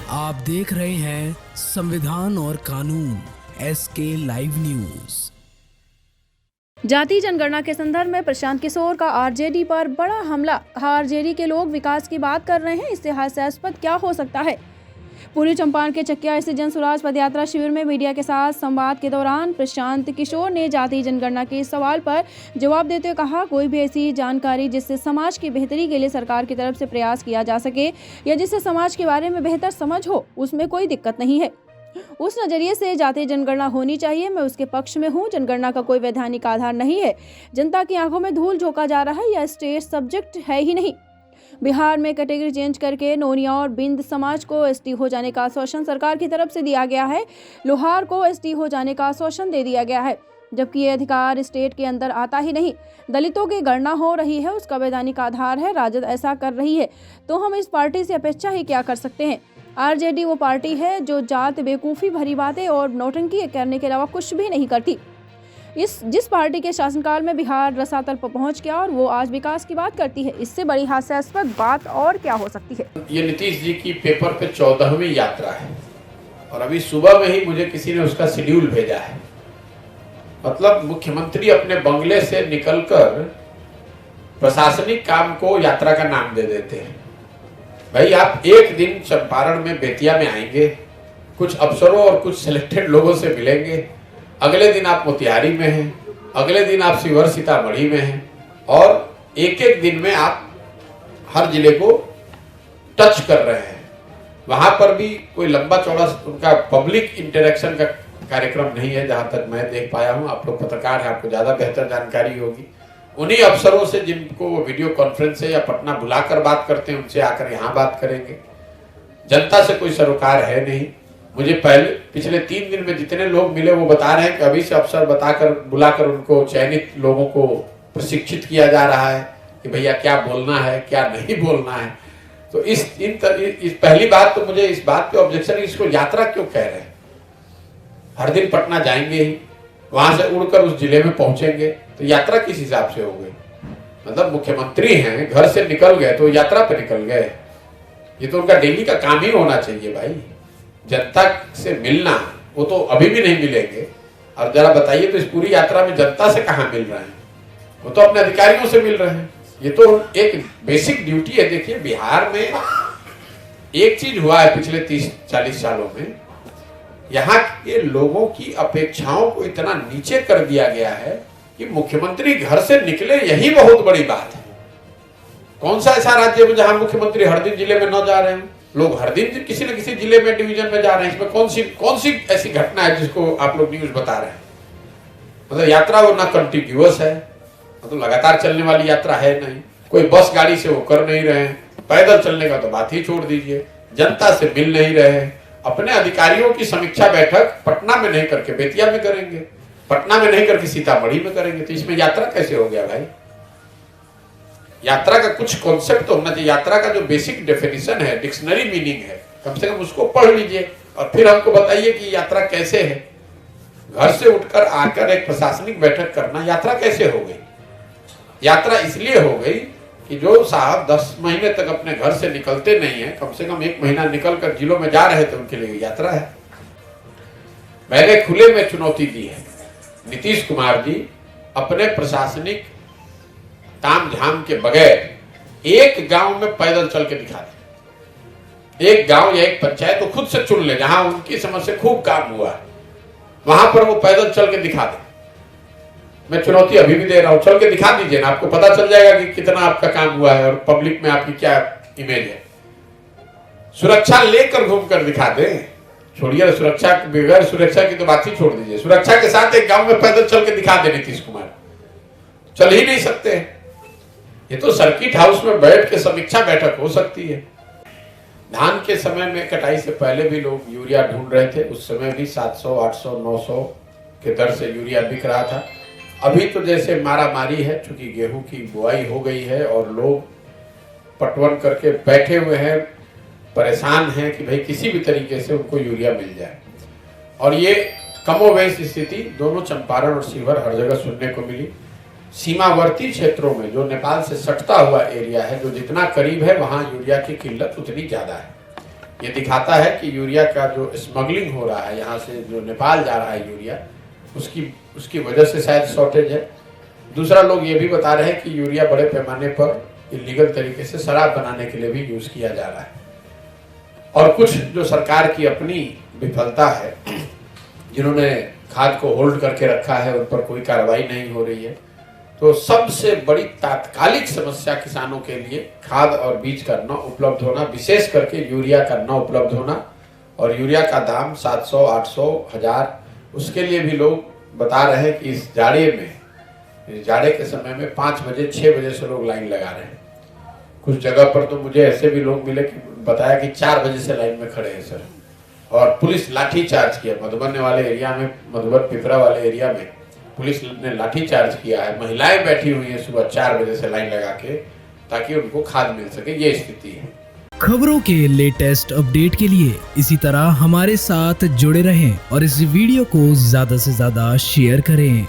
आप देख रहे हैं संविधान और कानून SK लाइव न्यूज। जाति जनगणना के संदर्भ में प्रशांत किशोर का आरजेडी पर बड़ा हमला। आरजेडी के लोग विकास की बात कर रहे हैं, इससे हास्यास्पद क्या हो सकता है। पूर्वी चंपारण के चकिया स्थित जन स्वराज पदयात्रा शिविर में मीडिया के साथ संवाद के दौरान प्रशांत किशोर ने जाति जनगणना के सवाल पर जवाब देते हुए कहा, कोई भी ऐसी जानकारी जिससे समाज की बेहतरी के लिए सरकार की तरफ से प्रयास किया जा सके या जिससे समाज के बारे में बेहतर समझ हो, उसमें कोई दिक्कत नहीं है। उस नजरिए से जाति जनगणना होनी चाहिए, मैं उसके पक्ष में हूँ। जनगणना का कोई वैधानिक आधार नहीं है। जनता की आंखों में धूल झोंका जा रहा है, यह स्टेट सब्जेक्ट है ही नहीं। बिहार में कैटेगरी चेंज करके नोनिया और बिंद समाज को एसटी हो जाने का आश्वासन सरकार की तरफ से दिया गया है। लोहार को एसटी हो जाने का आश्वासन दे दिया गया है, जबकि ये अधिकार स्टेट के अंदर आता ही नहीं। दलितों की गणना हो रही है, उसका वैधानिक आधार है। राजद ऐसा कर रही है तो हम इस पार्टी से अपेक्षा ही क्या कर सकते हैं। आरजेडी वो पार्टी है जो जात बेवकूफ़ी भरी बातें और नौटंकी करने के अलावा कुछ भी नहीं करती। जिस पार्टी के शासनकाल में बिहार रसातल पर पहुंच गया और वो आज विकास की बात करती है, इससे बड़ी हास्यास्पद बात और क्या हो सकती है। ये नीतीश जी की पेपर पे 14वीं यात्रा है और अभी सुबह में ही मुझे किसी ने उसका शेड्यूल भेजा है। मतलब मुख्यमंत्री अपने बंगले से निकलकर प्रशासनिक काम को यात्रा का नाम दे देते हैं। भाई, आप एक दिन चंपारण में बेतिया में आएंगे, कुछ अफसरों और कुछ सिलेक्टेड लोगों से मिलेंगे, अगले दिन आप मोतिहारी में हैं, अगले दिन आप शिवहर सीतामढ़ी में हैं और एक एक दिन में आप हर जिले को टच कर रहे हैं। वहां पर भी कोई लंबा चौड़ा उनका पब्लिक इंटरेक्शन का कार्यक्रम नहीं है, जहां तक मैं देख पाया हूं। आप लोग पत्रकार हैं, आपको ज्यादा बेहतर जानकारी होगी। उन्हीं अफसरों से जिनको वीडियो कॉन्फ्रेंस से या पटना बुलाकर बात करते हैं, उनसे आकर यहाँ बात करेंगे। जनता से कोई सरोकार है नहीं। मुझे पिछले 3 दिन में जितने लोग मिले वो बता रहे हैं कि अभी से अफसर बुलाकर उनको चयनित लोगों को प्रशिक्षित किया जा रहा है कि भैया क्या बोलना है, क्या नहीं बोलना है। तो इस पहली बात तो मुझे इस बात पे ऑब्जेक्शन, इसको यात्रा क्यों कह रहे हैं। हर दिन पटना जाएंगे ही, वहां से उड़कर उस जिले में पहुंचेंगे, तो यात्रा किस हिसाब से हो गई। मतलब मुख्यमंत्री हैं, घर से निकल गए तो यात्रा पे निकल गए। ये तो उनका डेली का काम ही होना चाहिए भाई। जनता से मिलना, वो तो अभी भी नहीं मिलेंगे। और जरा बताइए तो इस पूरी यात्रा में जनता से कहां मिल रहे हैं। वो तो अपने अधिकारियों से मिल रहे हैं। ये तो एक बेसिक ड्यूटी है। देखिए, बिहार में एक चीज हुआ है पिछले 30-40 सालों में, यहाँ के लोगों की अपेक्षाओं को इतना नीचे कर दिया गया है कि मुख्यमंत्री घर से निकले, यही बहुत बड़ी बात है। कौन सा ऐसा राज्य है जहां मुख्यमंत्री हर दिन जिले में न जा रहे हैं। लोग हर दिन किसी न किसी जिले में, डिवीजन में जा रहे हैं। इसमें कौन सी ऐसी घटना है जिसको आप लोग न्यूज बता रहे हैं। मतलब यात्रा वो ना कंटिन्यूअस है, मतलब लगातार चलने वाली यात्रा है नहीं। कोई बस गाड़ी से वो कर नहीं रहे हैं। पैदल चलने का तो बात ही छोड़ दीजिए। जनता से मिल नहीं रहे हैं। अपने अधिकारियों की समीक्षा बैठक पटना में नहीं करके बेतिया में करेंगे, पटना में नहीं करके सीतामढ़ी में करेंगे। तो इसमें यात्रा कैसे हो गया भाई। यात्रा का कुछ कॉन्सेप्ट तो होना चाहिए। यात्रा का जो बेसिक डेफिनेशन है, डिक्शनरी मीनिंग है, कम से कम उसको पढ़ लीजिए और फिर हमको बताइए कि यात्रा कैसे है। घर से उठकर आकर एक प्रशासनिक बैठक करना यात्रा कैसे हो गई। यात्रा इसलिए हो गई कि जो साहब 10 महीने तक अपने घर से निकलते नहीं है, कम से कम 1 महीना निकलकर जिलों में जा रहे थे, उनके लिए यात्रा है। मैंने खुले में चुनौती दी है, नीतीश कुमार जी अपने प्रशासनिक ताम झाम के बगैर एक गांव में पैदल चल के दिखा दे। एक गांव या एक पंचायत तो खुद से चुन ले जहां उनकी समझ से खूब काम हुआ है, वहां पर वो पैदल चल के दिखा दे। मैं चुनौती अभी भी दे रहा हूं, चल के दिखा दीजिए ना, आपको पता चल जाएगा कि कितना आपका काम हुआ है और पब्लिक में आपकी क्या इमेज है। सुरक्षा लेकर घूमकर दिखा दे। छोड़िए सुरक्षा, बगैर सुरक्षा की तो बात ही छोड़ दीजिए। सुरक्षा के साथ एक गांव में पैदल चल के दिखा दे नीतीश कुमार। चल ही नहीं सकते। ये तो सर्किट हाउस में बैठ के समीक्षा बैठक हो सकती है। धान के समय में कटाई से पहले भी लोग यूरिया ढूंढ रहे थे। उस समय भी 700, 800, 900 के दर से यूरिया बिक रहा था। अभी तो जैसे मारा मारी है, चूंकि गेहूं की बुआई हो गई है और लोग पटवन करके बैठे हुए हैं, परेशान हैं कि भाई किसी भी तरीके से उनको यूरिया मिल जाए। और ये कमोवेश स्थिति दोनों चंपारण और शिवहर हर जगह सुनने को मिली। सीमावर्ती क्षेत्रों में जो नेपाल से सटता हुआ एरिया है, जो जितना करीब है, वहां यूरिया की किल्लत उतनी ज्यादा है। ये दिखाता है कि यूरिया का जो स्मगलिंग हो रहा है यहाँ से जो नेपाल जा रहा है यूरिया, उसकी वजह से शायद शॉर्टेज है। दूसरा, लोग ये भी बता रहे हैं कि यूरिया बड़े पैमाने पर इलीगल तरीके से शराब बनाने के लिए भी यूज किया जा रहा है। और कुछ जो सरकार की अपनी विफलता है, जिन्होंने खाद को होल्ड करके रखा है, उन पर कोई कार्रवाई नहीं हो रही है। तो सबसे बड़ी तात्कालिक समस्या किसानों के लिए खाद और बीज का न उपलब्ध होना, विशेष करके यूरिया का न उपलब्ध होना, और यूरिया का दाम 700, 800, 1000, उसके लिए भी लोग बता रहे हैं कि इस जाड़े के समय में 5 बजे 6 बजे से लोग लाइन लगा रहे हैं। कुछ जगह पर तो मुझे ऐसे भी लोग मिले कि बताया कि 4 बजे से लाइन में खड़े हैं सर, और पुलिस लाठी चार्ज किया। मधुबन वाले एरिया में, मधुबन पिपरा वाले एरिया में पुलिस ने लाठी चार्ज किया है। महिलाएं बैठी हुई हैं सुबह 4 बजे से लाइन लगा के, ताकि उनको खाद मिल सके। ये स्थिति है। खबरों के लेटेस्ट अपडेट के लिए इसी तरह हमारे साथ जुड़े रहें और इस वीडियो को ज्यादा से ज्यादा शेयर करें।